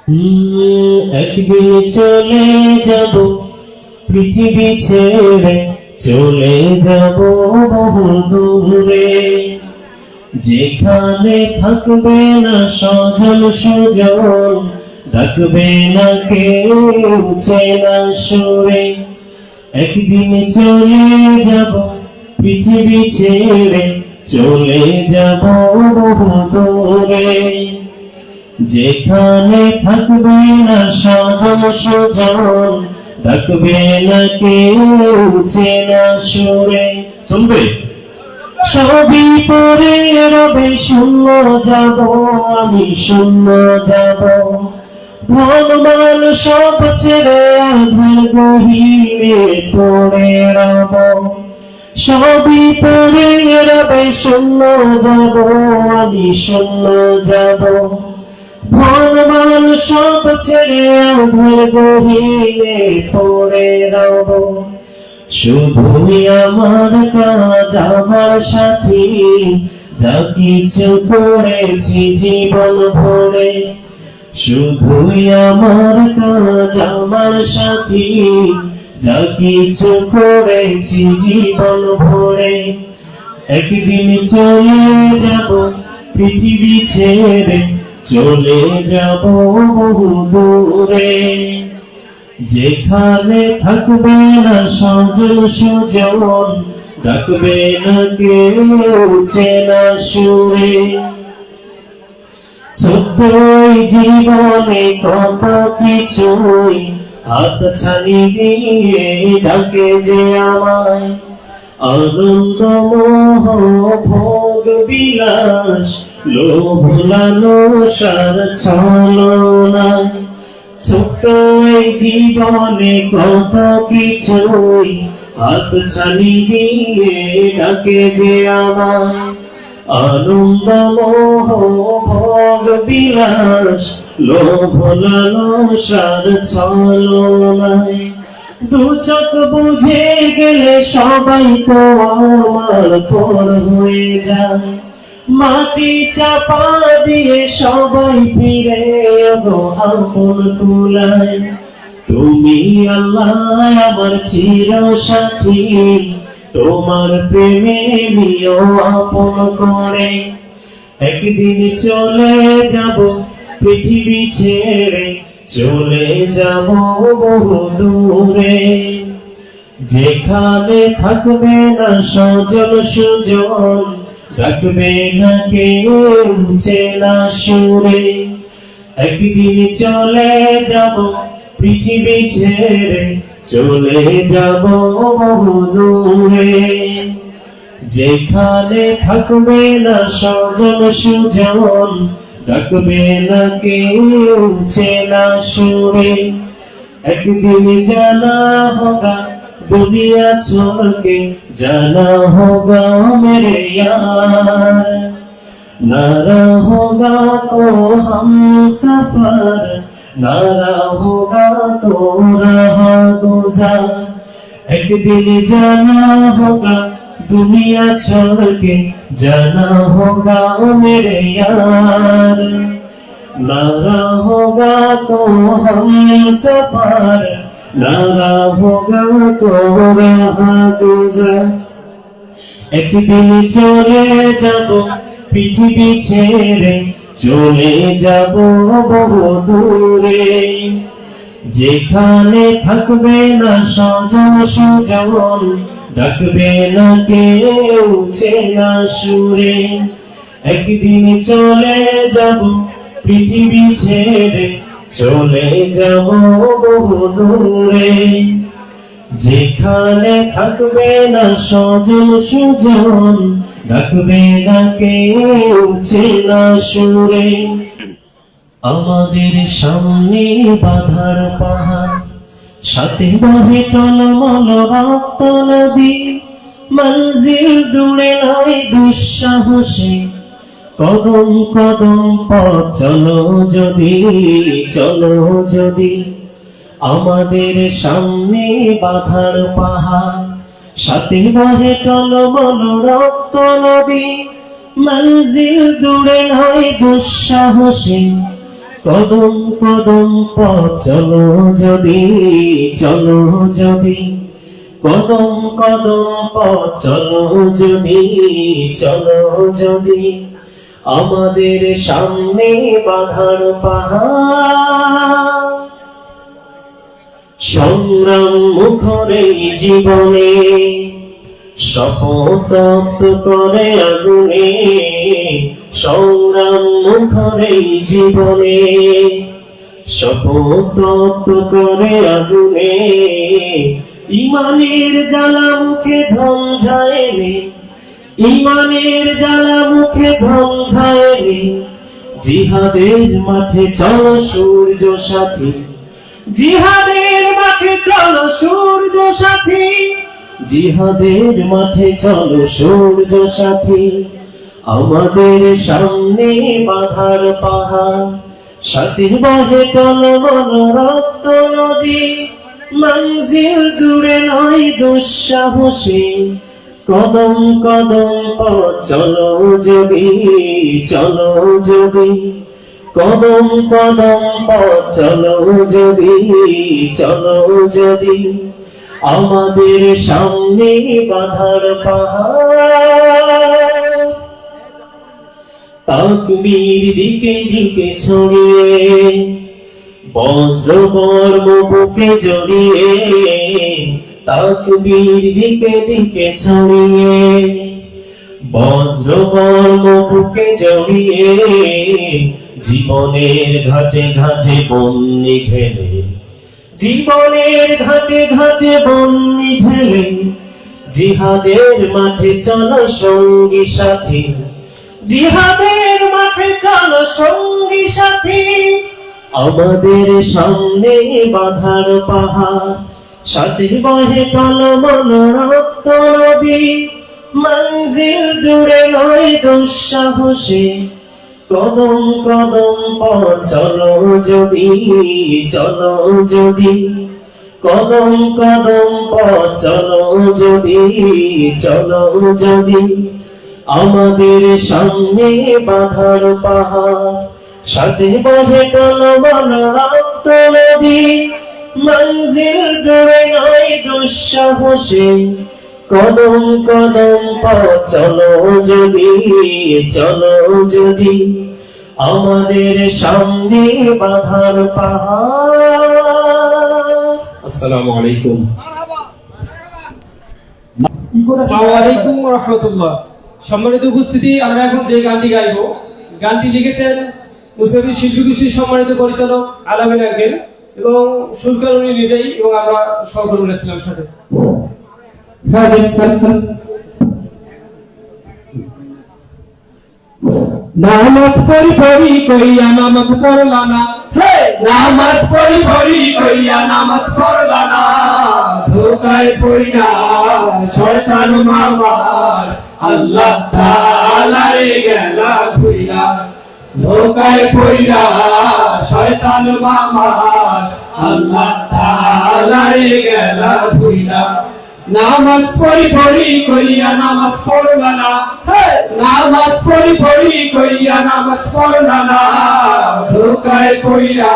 একদিন চলে যাব পৃথিবী ছেড়ে, চলে যাব বহু দূরে, যেখানে থাকবে না স্বজন সুজন, ডাকবে না কেউ চেনা সুরে। একদিন চলে যাব পৃথিবী ছেড়ে, চলে যাব বহু দূরে, যেখানে থাকবে না স্বজন সুজন, ডাকবে না কেউ চেনা সুরে। শুনবে? সবই পরে রবে, শূন্য যাব আমি, শূন্য যাব। ধনমান সব ছেড়ে আধার গহীনে পড়ে রব। সবই পরে রবে, শূন্য যাব আমি, শূন্য যাব। ধনমান সব ছেড়ে আধার গহীনে পড়ে রব। শুধুই আমার কাজ আমার সাথী, যা কিছু করেছি জীবন ভরে। শুধুই আমার কাজ আমার সাথী, যা কিছু করেছি জীবন ভরে। একদিন চলে যাব পৃথিবী ছেড়ে, চলে যাব বহু দূরে, যেখানে থাকবে না স্বজন সুজন, ডাকবে না কেউ চেনা সুরে। ছোট্ট জীবনে কত কিছুই হাতছানি দিয়ে ডাকে যে আমায়, আনন্দ মোহ ভোগ বিলাস, লোভ লালসার ছলনায়। ছোট্ট জীবনে কত কিছুই হাতছানি দিয়ে ডাকে যে আমায়, আনন্দ মোহ ভোগ বিলাস, লোভ লালসার ছলনায়। দু চোখ বুঝে গেলে সবাই তো আমার পর হয়ে যায়, মাটি চাপা দিয়ে সবাই ফিরে গো আপন কুলায়। তুমি আল্লাহ আমার চির সাথী, তোমার প্রেমে নিও আপন করে। একদিন চলে যাব পৃথিবী ছেড়ে, চলে যাব বহু দূরে, যেখানে থাকবে না স্বজন সুজন, ডাকবে না কেউ চেনা সুরে। একদিন চলে যাব পৃথিবী ছেড়ে, চলে যাব বহু দূরে, যেখানে থাকবে না স্বজন সুজন, ডাকবে না কেউ চেনা সুরে। একদিন জানা হোগা दुनिया छोड़ के जाना होगा मेरे यार, ना रहोगा तो हम सफर, ना रहोगा तो रहा गुजार। एक दिन जाना होगा दुनिया छोड़ के जाना होगा मेरे यार, ना रहोगा तो हम सफर, ना रहोगा तो रहा गुजार। একদিন চলে যাব পৃথিবী ছেড়ে, চলে যাব বহু দূরে, যেখানে থাকবে না স্বজন সুজন, ডাকবে না কেউ চেনা সুরে। একদিন চলে যাব পৃথিবী ছেড়ে, চলে যাব বহু দূরে, যেখানে থাকবে না স্বজন সুজন, ডাকবে না কেউ চেনা সুরে। আমাদের সামনে বাধার পাহাড়, সাথে বহে টলমল রক্ত নদী, মঞ্জিল দূরে নাই দুঃসাহসে, কদম কদম পথ চলো যদি, চলো যদি। আমাদের সামনে বাধার পাহাড়, সাথে বহে টলমল রক্ত নদী, মঞ্জিল দূরে নাই দুঃসাহসে, কদম কদম পথ চলো যদি, চলো যদি, কদম কদম পথ চলো যদি, চলো যদি, আমাদের সামনে বাধার পাহাড়, সংগ্রাম মুখর এই জীবনে, শপথ করে আগুনে, সংগ্রাম মুখর এই জীবনে, শপথ করে আগুনে, ইমানের জ্বালা মুখে ঝঞ্ঝায়নি, ইমানের জ্বালা মুখে ঝঞ্ঝায়নি, জিহাদের মাঠে চলো সূর্য সাথী, জিহাদের মাঠে চলো সূর্য সাথী, জিহাদের মাঠে চলো সূর্য সাথী, আমাদের সামনে বাধার পাহাড়, সাথীর বহে টলমল রক্ত নদী, মঞ্জিল দূরে নয় দুঃসাহসী, কদম কদম পথ চলো যদি, চলো যদি, কদম কদম পথ চলো যদি, চলো যদি, আমাদের সামনে বাধার পাহাড়, তাকবীর দিকে দিকে ছড়িয়ে, বজ্র বর্ম বুকে জড়িয়ে, তাকবীর দিকে দিকে ছড়িয়ে, বজ্র বর্ম বুকে জড়িয়ে, জীবনের ঘাটে ঘাটে বন্যি ঢেলে, জীবনের ঘাটে ঘাটে বন্যি ঢেলে, জিহাদের মাঠে চলো সঙ্গী সাথী, জিহাদের মাঠে চলো সঙ্গী সাথী, আমাদের সামনে বাধার পাহাড়, সাথে বহে টলমল রক্ত নদী, মঞ্জিল দূরে নয় দুঃসাহসী, কদম কদম পথ চলো যদি, চলো যদি, কদম কদম পথ চলো যদি, চলো যদি, আমাদের সামনে বাধার পাহাড়, সাথে বহে টলমল রক্ত নদী, মঞ্জিল দূরে নয় দুঃসাহসী, কদম কদম পথ চলো যদি, চলো যদি, আমাদের সামনে বাধার পাহাড়। আসসালামু আলাইকুম। আসসালামু আলাইকুম ওয়া রাহমাতুল্লাহ। সম্মানিত উপস্থিতি, আমরা এখন যে গানটি গাইবো, গানটি লিখেছেন মুসাফির শিল্পী গোষ্ঠীর সম্মানিত পরিচালক আলামিন আঙ্কেল এবং সুরকার উনি নিজেই এবং আমরা সহকর্মী ছিলাম সাথে। নামাজ পড়ি পড়ি কইয়া নামাজ পড়লা না, নামাজ পড়ি পড়ি কইয়া নামাজ পড়লা না, ধোকায় পড়িয়া শয়তান মামার আল্লাহ তাআলা রে গেলা ভুইলা, ধোকায় পড়িয়া শয়তান মামার আল্লাহ তাআলা রে গেলা ভুইলা, নামাজ পড়ি পড়ি কইয়া নামাজ পড়লা না, নামাজ পড়ি পড়ি কইয়া নামাজ পড়লা না, ধোকায় পড়িয়া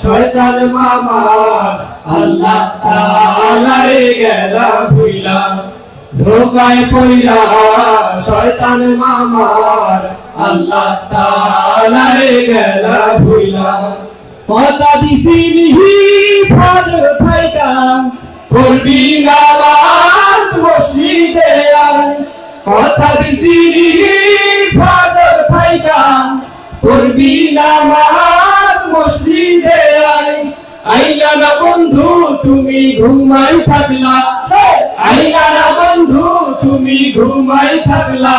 শয়তান মামার আল্লাহ তাআলা রে গেলা ভুইলা, ধোকায় পড়িয়া শয়তান মামার আল্লাহ তাআলা রে গেলা ভুইলা, কথা দিছি নিহি ফাজর থাইকা পড়বি নামাজ মসজিদে আয়, কথা দিছি নিহি ফাজর থাইকা পড়বি নামাজ মসজিদে আয়, আইলা না বন্ধু তুমি ঘুমাই থাকলা, আইলা না বন্ধু তুমি ঘুমাই থাকলা,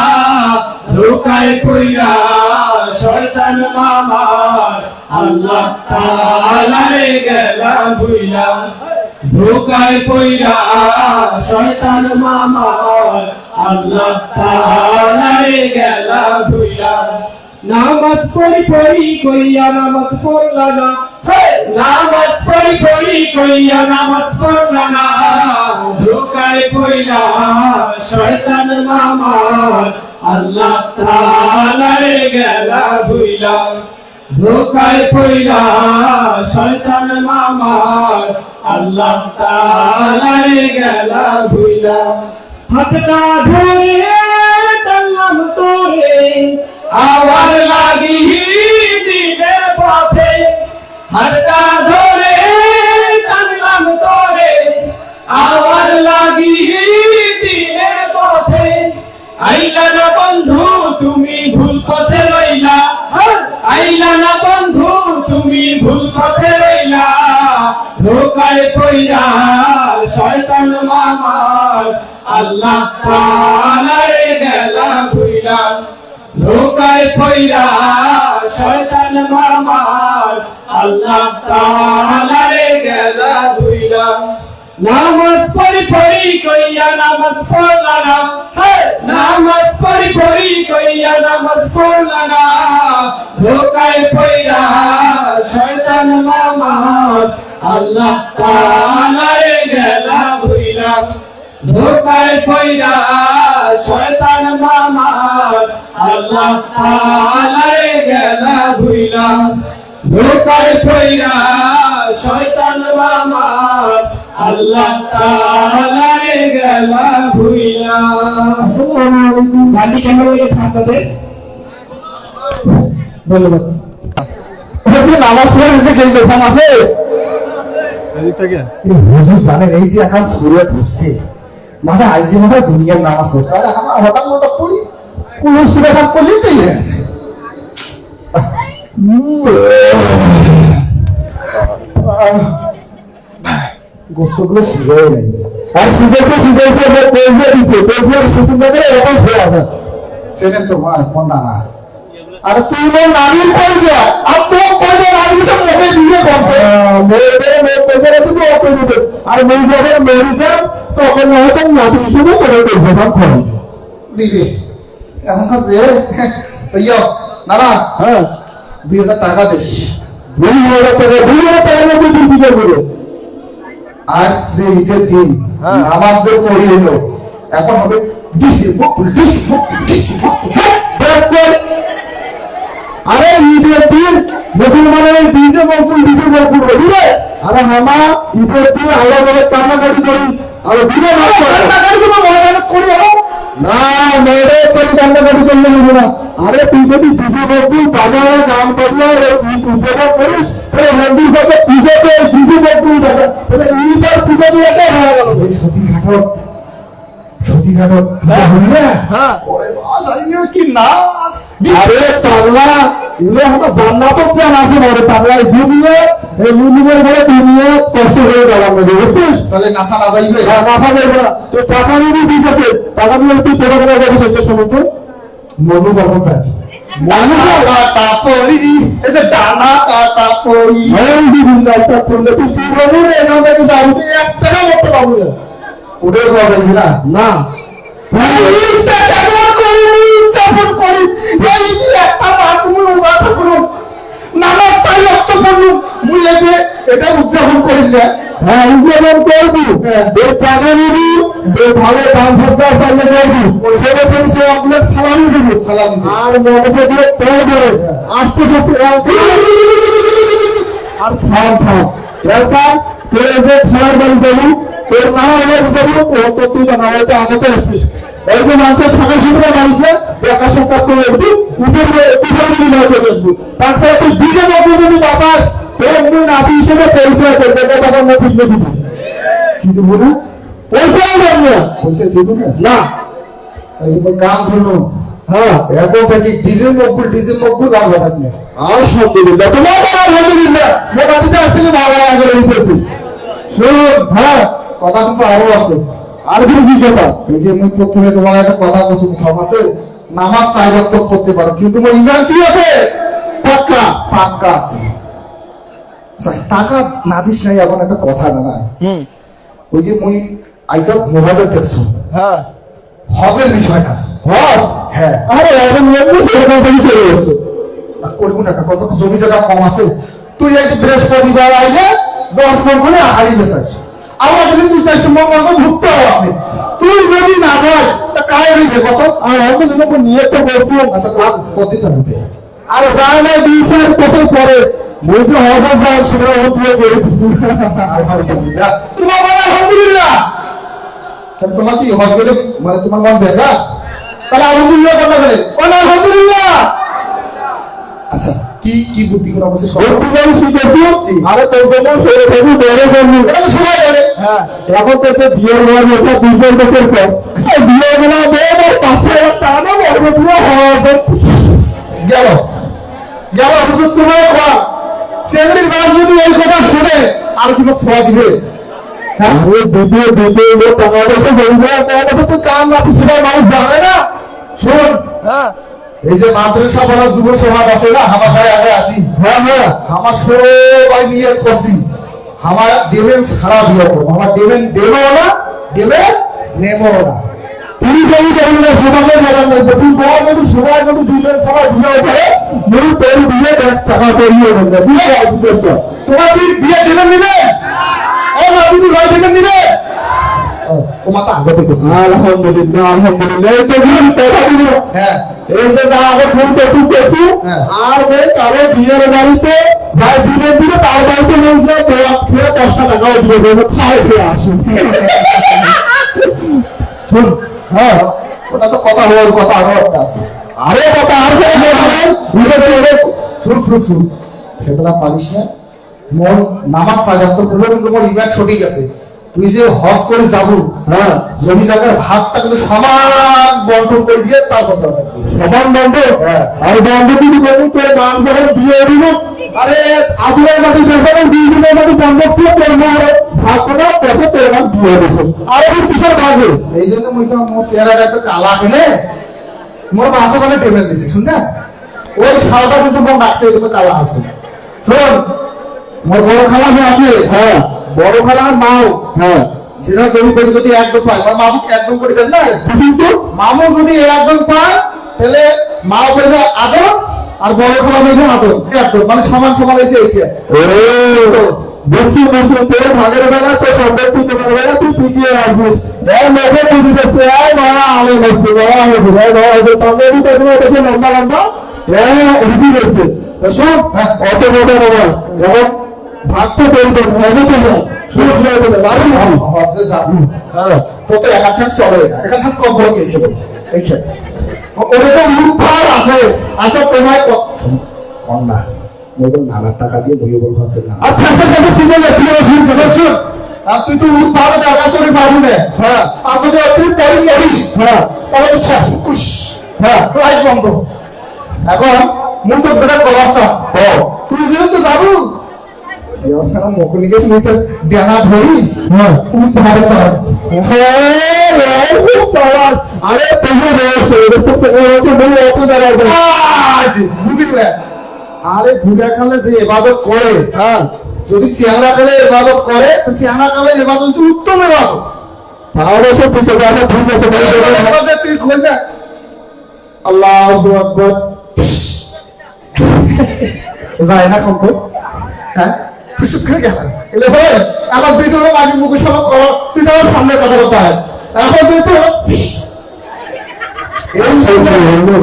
ধোকায় পড়িয়া শয়তান মামার আল্লাহ তাআলা রে গেলা ভুইলা, ধোকায় পড়িয়া শয়তান মামার আল্লাহ তাআলা রে গেলা ভুইলা, নামাজ পড়ি পড়ি কইয়া নামাজ পড়লা না, নামাজ পড়ি পড়ি কইয়া নামাজ পড়লা না, ধোকায় পড়িয়া শয়তান মামার আল্লাহ তাআলা রে গেলা ভুইলা, ধোকায় পইরা শয়তান মামার আল্লাহ তাআলারে গেলা ভুইলা হাতটা ধরে টানলাম তোরে আওয়ার লাগি দিনের পথে হাতটা ধরে টানলাম তোরে আওয়ার লাগি দিনের পথে আইলা না বন্ধু তুমি ভুল পথে রইলা আইলা না বন্ধু তুমি ভুল পথে রইলা ধোকায় পইরা শয়তান মামার আল্লাহ তাআলারে গেলা ভুইলা ধোকায় পইরা শয়তান মামার আল্লাহ তাআলারে গেলা ভুইলা নামাজ পড়ি পড়ি কইয়া নামাজ পড়লা না নামাজ পড়ি পড়ি কইয়া নামাজ পড়লা না ধোকায় পইরা শয়তান মামার আল্লাহ তাআলারে গেলা ভুইলা ধোকায় পইরা শয়তান মামার আল্লাহ তাআলারে গেলা ভুইলা ধোকায় পইরা শয়তান মামার আল্লাহ তাআলারে গেলা ভুইলা। আসসালামু আলাইকুম। গানটি কেমন লেগেছে আপনাদের? ধন্যবাদ। নামাজ পড়ে এসে কেউ বেফাম আছে? হুজুর জানেন এই যে এখন সুরে ঘুরছে মানে আইজি মনে হয় দুনিয়ার নামাজ পড়ছে আর এখন হঠাৎ হঠাৎ পড়ি কোন সুরে এখন পড়লেই তো হয়ে গেছে। গোস্তগুলো সিজাই নাই আর সিজাইতে সিজাইছে পড়বে দিছে পড়বে আর সুন্দর করে এরকম হয়ে আছে চেনেন তো ভাই কোনটা না আরে তুই মো নারী কই যা আর তো কই যা নারী তো মুখে দিবে করতে মেরে মেরে তুমি অত দিবে আর মেরে যখন মেরে যা তখন হয়তো নারী হিসেবে করে করবে ভাব করে দিবে এখন কাছে ভাইয়া নানা হ্যাঁ 2000 টাকা দিস 2000 টাকা 2000 টাকা দিয়ে তুই কি করবি আজ যে ঈদের দিন নামাজ যে পড়ি হলো এখন হবে ডিসি আরে ঈদের দিন মুসলমানের ডিজে মকবুল ডিজে মকবুল বুঝলে আরে মামা ঈদের দিন আল্লাহ বলে কান্নাকাটি করি আর বিনা কান্নাকাটি তো ময়দানত করি না মেরে তোর কান্নাকাটি করলে হবে না আরে তুই যদি ডিজে মকবুল বাজারে গান বাজলে উপভোগ করিস তাহলে মন্দির কাছে পুজোতে ডিজে মকবুল বাজা তাহলে ঈদের পুজো দিয়ে একা হয়ে গেল এই সতী ঘাটক হ্যাঁ ওরে বাবা জানিও কি নাচ আরে পাগলা ইলে হতো জান্নাতত জান আছে ওরে পাগলা দুনিয়া এই মুনিমের ঘরে দুনিয়া কষ্ট হয়ে গেল আমরা বুঝছিস তাহলে নাসা না যাইবে হ্যাঁ নাসা যাইবে না তুই টাকা নিবি ঠিক আছে টাকা নিলে তুই পড়া করা যাবে সেটা সময় তো মনু বাবা যাবি মনু কাটা পড়ি এই যে ডানা কাটা পড়ি এই বিভিন্ন রাস্তা করলে তুই সুরমুরে এখান থেকে যাবি তুই 1 টাকা করতে পারবি না উঠে যাওয়া যাবে না না এটা উদযাপন করিলে হ্যাঁ উদযাপন করবি এর টাকা নিবি ভালো দান সরকার পাইলে করবি সেটা সে আপনার সালামি দিবি আর মনে করে পড়বে আস্তে আস্তে আর থাম তোর যে খেলার বাড়ি যাবি তোর নানা হলে বুঝাবি তো তুই না হয়তো আমাকে আসছিস এই যে মানুষের শাখা সুন্দর বাড়িছে দেখা সাক্ষাৎ করে উঠবি উঠে পিছনে বিনয় করে দেখবি তাছাড়া তুই ডিজে মধ্যে যদি বাতাস তোর মুই নাতি হিসেবে পরিচয় করবে তখন না ঠিক দিবি কি দেবো না পয়সাও দেব না পয়সা দেব না এই গান শুনো হ্যাঁ এখন থেকে ডিজে মকবুল ভালো থাকবে আলহামদুলিল্লাহ তোমার আলহামদুলিল্লাহ মোর নাতিতে আসতে ভালো লাগে উপরে শোন হ্যাঁ কথা কিন্তু আরো আছে আর কি কথা এই যে মুখ প্রথমে তোমার একটা কথা বলছি মুখ আছে নামাজ 4 ওয়াক্ত পড়তে পারো কিন্তু তোমার ইমান কি আছে পাক্কা আছে টাকা না দিস নাই এখন একটা কথা না ওই যে মুই আইতা মোবাইলে দেখছো হ্যাঁ হজের বিষয়টা হজ হ্যাঁ আরে এখন সেরকম থেকে চলে গেছো করবো না কত জমি জায়গা কম আছে তুই এক বৃহস্পতিবার আইলে 10 মণ করে হাড়ি বেচাস আমার যদি 2-4 মণ করে ভুট্টাও আছে তুই যদি না যাস তা কায় হইবে কত আর আমি নিয়ে তো বলছি আচ্ছা ক্লাস কতদিন থাকবে আর যায় না 2 বছর পরে বলছে হঠাৎ যাওয়ার সময় হতে করে দিচ্ছি আলহামদুলিল্লাহ। তোমার বলা আলহামদুলিল্লাহ কেন তোমার কি হজ গেলে মানে তোমার মন বেজা? তাহলে আলহামদুলিল্লাহ কথা বলে আলহামদুলিল্লাহ। আচ্ছা কি কি বুদ্ধি করে অবশ্যই শিখেছি। আরে তোর জন্য সেরে থাকি বেড়ে করবি সবাই জানে। হ্যাঁ এখন তো সে বিয়ের বয়স হয়েছে 2 বছর পর বিয়ে গুলো 5,000 টাকা না বলবো পুরো হওয়া গেল গেল অবশ্য তোমার খোয়া সেমনির বাপ যদি ওই কথা শুনে আর কি ছোঁয়া দিবে? হ্যাঁ দ্বিতীয় টাকা পয়সা হয়ে যায় টাকা পয়সা তো কাম রাখি সেটা মানুষ জানে না। শোন হ্যাঁ এই যে মাদ্রাসা বলা যুব সমাজ আছে না আমার ভাই আগে আসি। হ্যাঁ হ্যাঁ আমার সবাই বিয়ে করছি আমার দেবেন সারা বিয়ে করবো আমার দেবেন দেবও না দেবে নেবও না। তিনি যদি দেবেন না সবাইকে জানান লাগবে তুই বল যদি সবাই যদি দিলেন সারা বিয়ে করে মূল তোর বিয়ে টাকা তৈরিয়ে নেবে বুঝতে আসি তোমার কি বিয়ে দেবেন নিবে ও না তুমি ভাই দেবেন নিবে ও মাতা আগে থেকে আলহামদুলিল্লাহ আলহামদুলিল্লাহ এই তো কথা দিল। হ্যাঁ এই যে যা আগে ফোন পেছু আর মেয়ে কারো বিয়ের বাড়িতে যাই দিনের দিনে তার বাড়িতে বলছে তো খেয়ে 10 টাকাও দিবে খাই খেয়ে আসুন শুন। হ্যাঁ ওটা তো কথা হওয়ার কথা আরো একটা আছে আরে কথা আর শুন শুন শুন ফেতনা পারিস না মন নামাজ সাজাতে পুরো কিন্তু মোর ইমান সঠিক আছে। তুই যে হজ করে যাবো হ্যাঁ জমি জায়গার ভাগটা কিন্তু সমান বন্টন করে দিয়ে তারপর সমান বন্টন। আর বন্টন যদি করবি তোর নাম যখন বিয়ে দিব আরে আগুনের মাটি বেসাবেন 2 দিনের মাটি বন্ধক দিয়ে তোর মার ভাগ করে পয়সা তোর নাম বিয়ে দিয়েছে আর ওর বিশাল ভাগে এই জন্য মোর চেহারাটা একটা কালা কেনে মোর মাথা মানে পেমেন্ট দিছে শুন না ওই সালটা কিন্তু মোর নাকছে এই জন্য কালা আছে। শোন মোর বড় খালা আছে। হ্যাঁ বড় খালা আর মাও হ্যাঁ যেটা জমি করে যদি একদম পায় আমার মামু একদম করে দেন না কিন্তু মামু যদি একদম পায় তাহলে মাও পেলে আদর আর বড় খালা পেলে আদর একদম মানে সমান সমান হয়েছে এইটা। ও দেখছি বসে তোর ভাগের বেলা তো সম্পত্তি তোমার বেলা তুই ঠিকই আসিস এই মেঘে বুঝি যাচ্ছে এই মারা আলে বসছে বাবা আমি বুঝাই বাবা যে তোমার তো তোমার কাছে লম্বা লম্বা বুঝি গেছে সব অত বড় বাবা এবং ভাগটা করবে মজা তো না শুরু হয়ে যাবে দারুণ হসে যাবো। হ্যাঁ তো তো একাখান চলে একাখান কম বড় কেছে এই খেয়ে ওটা তো উৎপাদ আছে আচ্ছা তোমায় কম না মোবাইল নানার টাকা দিয়ে বই হচ্ছে না আর ফেসের কাছে কি বলে তুই শুন শুন আর তুই তো উৎপাদ টাকা চলে পাবি না। হ্যাঁ আসলে তুই পরি করিস। হ্যাঁ তাহলে তো সব খুশ। হ্যাঁ লাইট বন্ধ এখন মন তো যেটা করাছা তুই যেহেতু যাবো দেনা ধরি উৎপাদে চালান আরে বুঝলি আরে ভুটা খালে যে এবাদত করে হ্যাঁ যদি সিয়াংরা কালে এবাদত করে সিয়াংরা কালে এবাদত হচ্ছে উত্তম এবাদত তাহলে সব ঠিক আছে ঠিক আছে তুই খুলবে আল্লাহু আকবার যায় না কত হ্যাঁ খুশি করে গেল এলে হয় আমার ভিতরে মাঝে মুখে সব তুই তো সামনে কথা বলতে আস এখন তুই তো এই সব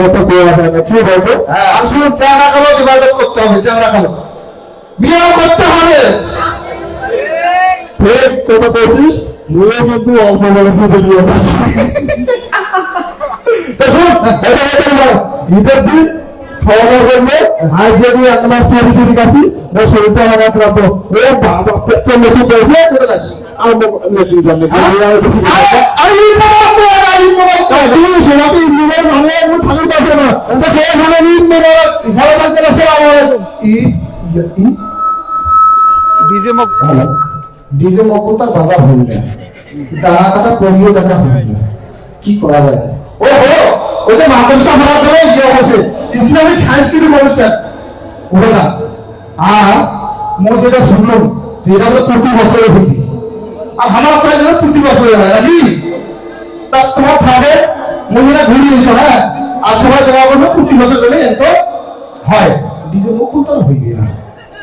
কথা কই আছে না কি বলবো আসলে চাঁদা কালো ইবাদত করতে হবে চাঁদা কালো বিয়ে করতে হবে ঠিক কথা বলছিস মুয়ে কিন্তু অল্প বয়সে বিয়ে করছিস তো শুন এটা ঈদের দিন খাওয়া দাওয়া করবে আজ যদি আপনার সেরিটির কাছে বা শরীরটা লাগাত রাখবো ও বাবা পেট্রো মেশিন পয়সা করে আসি আমরা কি জানি আই সবাই ইন্দ্রিয় ভালো আমি ঠাকুর পাবো না তো সবাই ভালো ইন্দ্রিয় ভালো থাকতে আসসালামু আলাইকুম ডিজে মকল তার বাজার হল না দাঁড়া কাটা পড়িয়ে দেখা হল না কি করা যায় ও হো ওই যে মাদ্রাসা ভরা করে ইয়ে আছে ইসলামিক সাংস্কৃতিক অনুষ্ঠান ওটা না আর মো যেটা শুনলাম যেটা হলো প্রতি বছরে হইবে আর আমার চাইলে প্রতি বছরে হয় নাকি তা তোমার থাকে মহিলা ঘুরিয়ে এসো হ্যাঁ আর সবাই জমা করবে প্রতি বছর চলে এত হয় ডিজে মুকুল তো হইবে না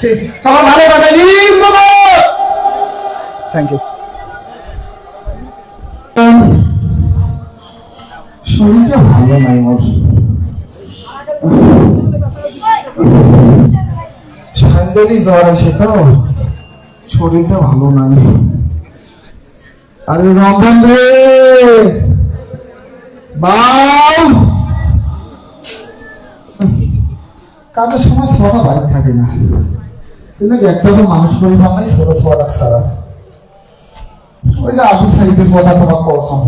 ঠিক সবার ভালো কথা থ্যাংক ইউ শরীরটা ভালো নাই মোর সাইন্দালি জ্বর এসে তো শরীরটা ভালো নাই। আরে রমজান রে বাউ, কাজের সময় ছোটা বাইক থাকে না, কিন্তু একটা তো মানুষ পরিবার নাই ছোট ছোটা ছাড়া। ওই যে আবু সাইদের কথা তোমার কসম,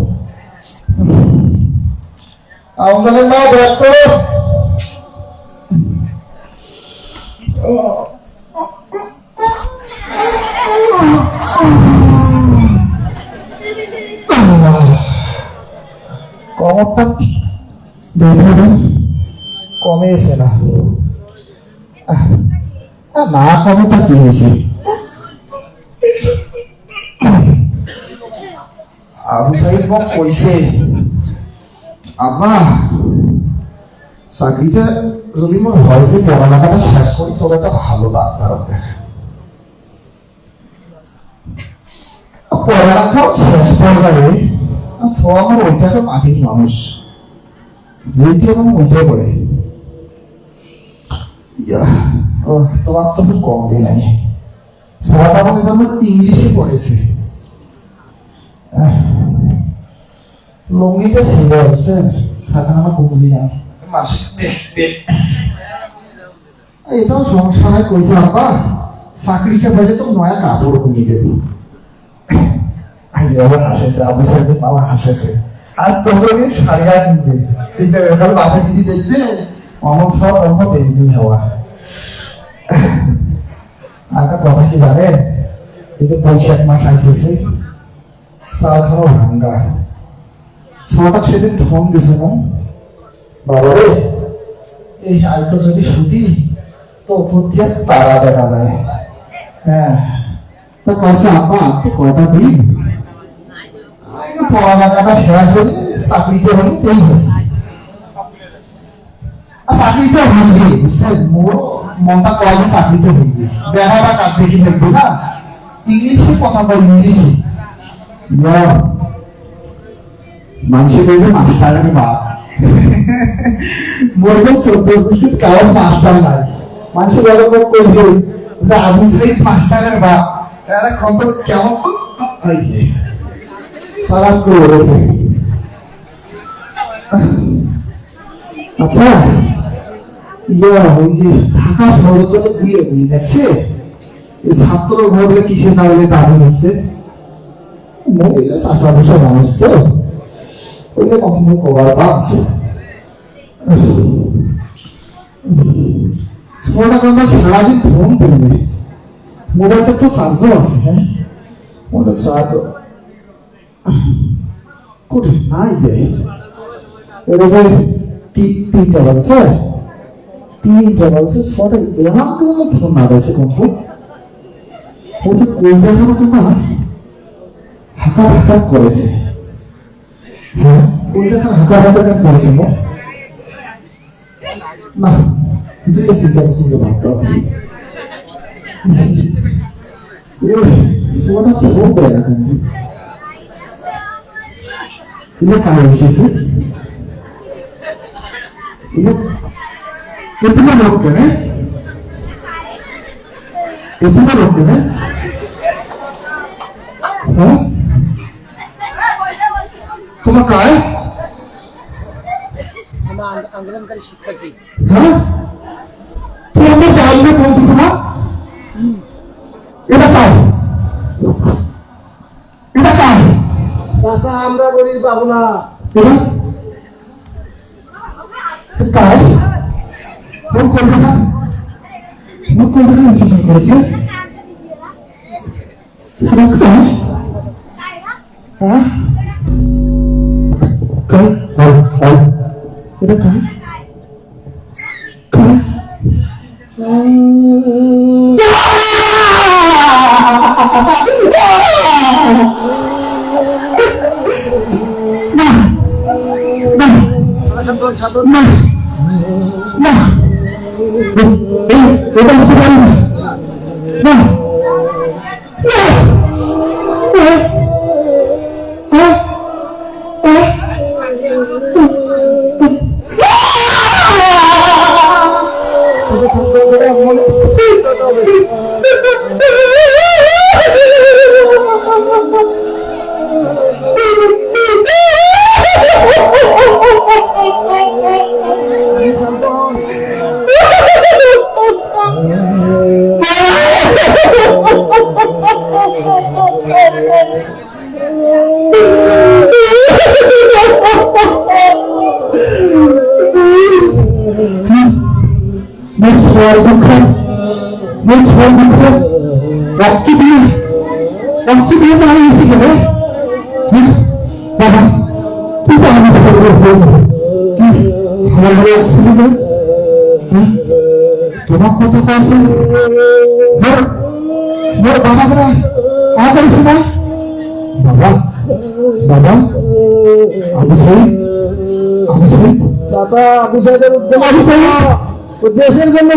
আমাদের না দেখতো কমরটা বেঁধে কমে এসে না, না কমে তা কি হয়েছে? আবু সাইদ কইছে আব্বা চাকরিটা যদি মোর হয়েছে পড়ালেখাটা শেষ করি তবে একটা ভালো ডাক্তার দেখা, পড়ালেখাও শেষ পর্যায়ে আমার ওইটা তো মাটির মানুষ যেটি এবং উঠে পড়ে। তোমার তো খুব কম দিন নাই, সারাটা ইংলিশে পড়েছে, লঙ্গিটা ছিল বুঝছেন, সাথে আমার বুঝি না মাসে দেখবে। এটাও সমস্যা হয়, কইছে আব্বা চাকরিটা পেলে তো নয়া কাপড় কিনে দেবো। আবার হাসেছে আবু সাহেব, বাবা হাসেছে, আর তোদের সারিয়া কিনবে চিন্তা করে বাবা কিনে দেখবে অমন সব অল্প দেখবি হওয়া। একটা কথা কি জানেন, এই যে বৈশাখ মাস আসছে, চাল খাওয়া ভাঙ্গা, ছোটা সেদিন ফোন দিছে না বাবা রে, এই আয়তো যদি শুধি তো উপর তারা দেখা যায়। হ্যাঁ তো কয়েছে আব্বা আপনি কয়টা দিন পড়ালেখাটা শেষ হলে চাকরিতে হলে তেই হয়েছে, চাকরিটা হইবে বুঝছেন, মোর মনটা কয় যে চাকরিতে হইবে, বেড়াটা কার দেখি দেখবে না, ইংলিশে কথা বল, ইংলিশে মানুষের বলবে মাস্টারের বাপ, বলবে 14 বছর কারোর মাস্টার নাই, মানুষের এরকম করবে যে আবু সাইদ মাস্টারের বাপ, এরা কত কেমন সারাপ করে বলেছে। আচ্ছা ওই যে ঢাকা শহর করে গুলিয়ে গুলি দেখছে, এই ছাত্র ভোটে কিসে না হলে দাবি হচ্ছে, মহিলা চাষা বসা মানুষ তো ওইটা কখনো কবার বাপ সারাদিন ফোন করবে, মোবাইলটা তো চার্জও আছে। হ্যাঁ মোবাইল চার্জ করে নাই দেয়, এটা যে 3টা বাজছে, 3টা বাজছে, 6টা এমন তো ফোন না গেছে কিন্তু ওটা কোন জায়গায় তোমার হাঁকা হাঁকা করেছে। হ্যাঁ ওই জায়গায় হাঁকা হাঁকা করেছে না, যে চিন্তা করছি ভাবতে হবে সোটা ফোন দেয় না তুমি, এটা কাজ এসেছে, এতগুলো লোক কেন, এতগুলো লোক কেন? হ্যাঁ তোমার কায় আন্দোলনকারী শিক্ষার্থী, হ্যাঁ তোমার বাড়িতে বন্ধু তোমার এটা কায়, এটা কায়? চাচা আমরা গরিব পাবো না, কায় কোন কলকাতা, কোন কলকাতা ইন্টারভিউ করেছে, হ্যাঁ কায় এটা কায় কায় বাবা তুই তো আমি তোমার কথা আছে মোর বাবা করে আগাইছে না বাবা বাবা আবু সাইদ চাচা আবু সাইদের উদ্দেশ্যের জন্য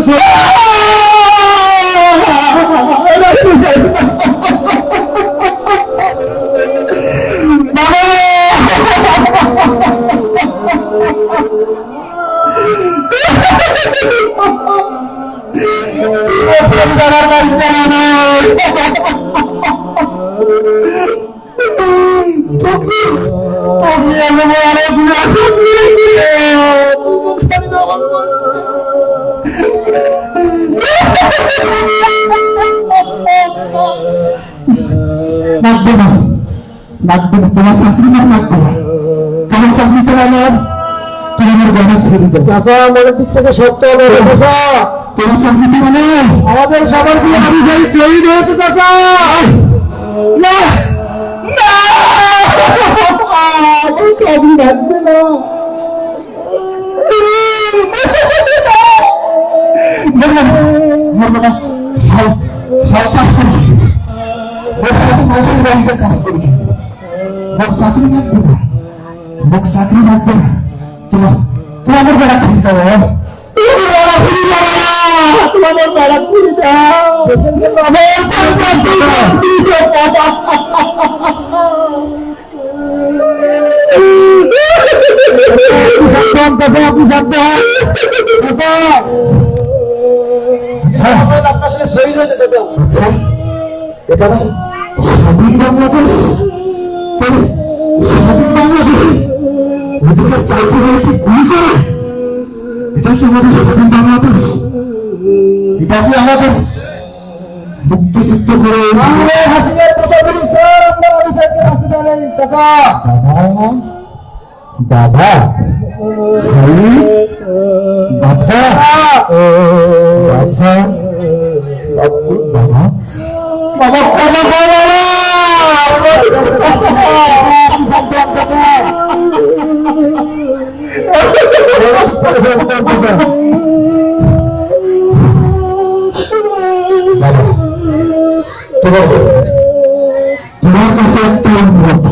লাগবে না তোমার চাকরি লাগবে না তোমার চাকরি তো আমার তুমি আমার গলা ফিরে দিতে চাচা আমাদের দিক থেকে সত্য হবে চাচা তোমার চাকরি তো মানে আমাদের সবার দিয়ে আমি যাই শহীদ হয়েছে চাচা না চাকরি থাকবে না চাষ করি মানুষের বাড়িতে কাজ করি মোক চাকরি লাগবে না তোমাদের বেড়া ফিরে যাবো তোমাদের বেড়া খুলে দাও আপনি আপনার সাথে শহীদ হয়ে যেতে চাও এটা না স্বাধীন বাংলাদেশ স্বাধীন বাংলাদেশে ওদিকে চাকরি কি গুলি করে এটা কি আমাদের স্বাধীন বাংলাদেশ এটা কি আমাদের মুক্তিযুদ্ধ করে হাসিনার কথা বলি স্যার আমরা অফিসারকে রাখতে পারেন চাচা বাবা বাবা বাবা তোমার কাছে একটা অনুরোধ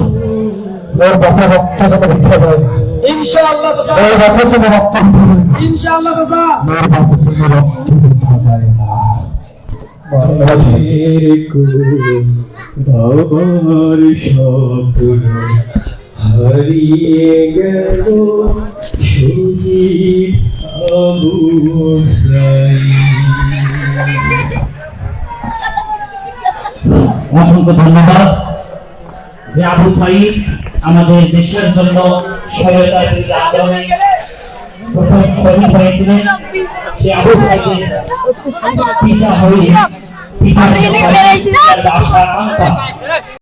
ওর বাবা রক্ত যেন মিথ্যা যায় না ইনশাআল্লাহ চাচা ওর বাবা যেন রক্ত মিথ্যা যায় না ইনশাআল্লাহ চাচা ওর বাবা যেন রক্ত মিথ্যা যায় না বাবার স্বপ্ন হারিয়ে গেল আবু সাইদ। অসংখ্য ধন্যবাদ যে আবু সাইদ আমাদের দেশের জন্য স্বাধীনতার আন্দোলনে প্রথম শহীদ হয়েছিলেন। সে আবু সাইদের পিতা হয়ে পিতার আশা আকাঙ্ক্ষা